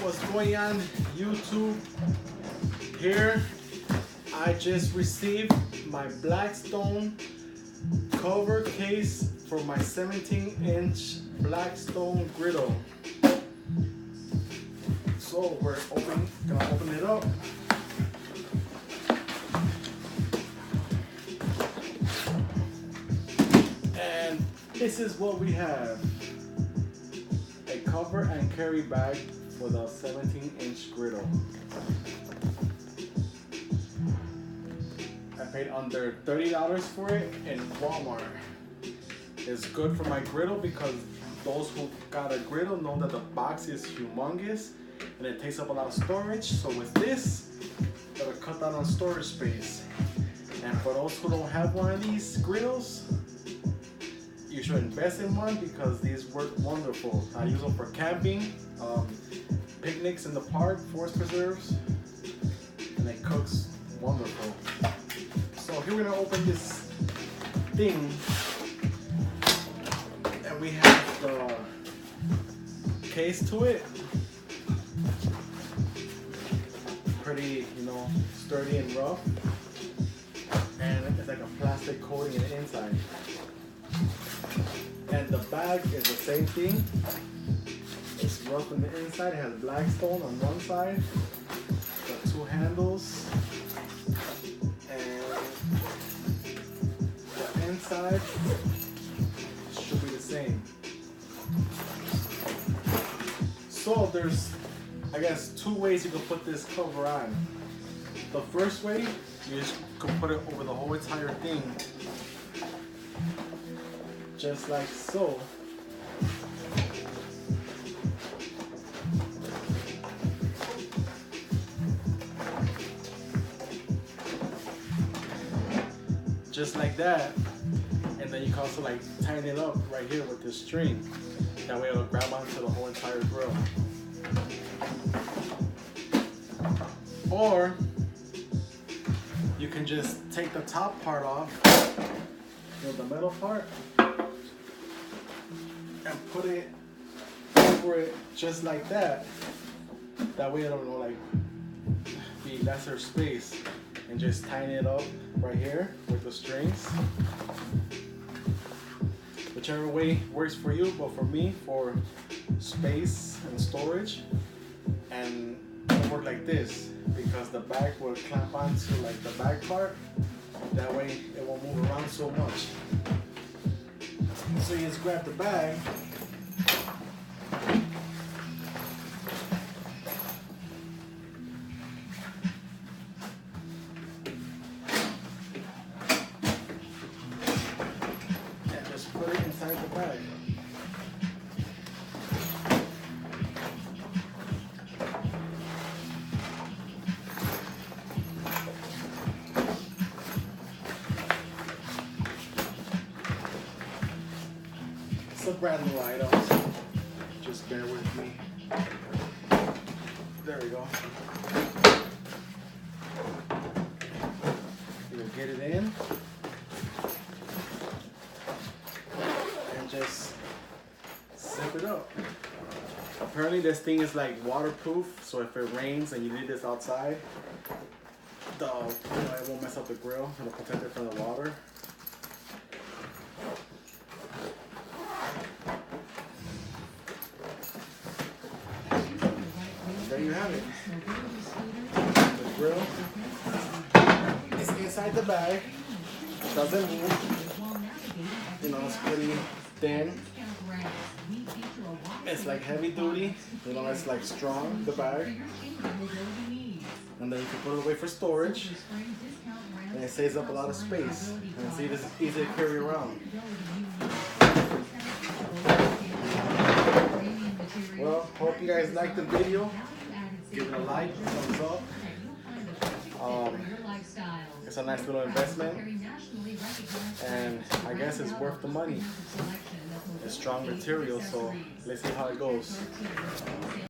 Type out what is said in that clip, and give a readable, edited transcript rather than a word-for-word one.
what's going on YouTube? Here I just received my Blackstone cover case for my 17-inch Blackstone griddle. So we're gonna open it up. And this is what we have. A cover and carry bag for the 17-inch griddle. I paid under $30 for it in Walmart. It's good for my griddle because those who got a griddle know that the box is humongous and it takes up a lot of storage. So with this, it'll cut down on storage space. And for those who don't have one of these griddles, you should invest in one because these work wonderful. I use them for camping, picnics in the park, forest preserves, and it cooks wonderful. So here we're gonna open this thing, and we have the case to it. Pretty, sturdy and rough, and it's like a plastic coating in the inside. And the bag is the same thing. It's rough on the inside. It has Blackstone on one side, got two handles, and the inside should be the same. So there's, I guess, two ways you can put this cover on. The first way, you just can put it over the whole entire thing, just like so. Just like that. And then you can also tighten it up right here with this string. That way it'll grab onto the whole entire grill. Or you can just take the top part off, the metal part, and put it over it just like that. That way it'll be lesser space, and just tighten it up right here with the strings. Whichever way works for you, but for me, for space and storage, and it'll work like this because the bag will clamp onto the back part. That way it won't move around so much. So you just grab the bag, and just put it inside the bag. It's a brand new item, so just bear with me. There we go. You'll get it in and just zip it up. Apparently this thing is waterproof, so if it rains and you leave this outside, it won't mess up the grill. It'll protect it from the water. There you have it. The grill is inside the bag. Doesn't move. It's pretty thin. It's heavy duty. It's strong, the bag. And then you can put it away for storage. And it saves up a lot of space. And it's easy to carry around. Well, hope you guys liked the video. Give it a like, thumbs up. It's a nice little investment, and I guess it's worth the money. It's strong material, so let's see how it goes.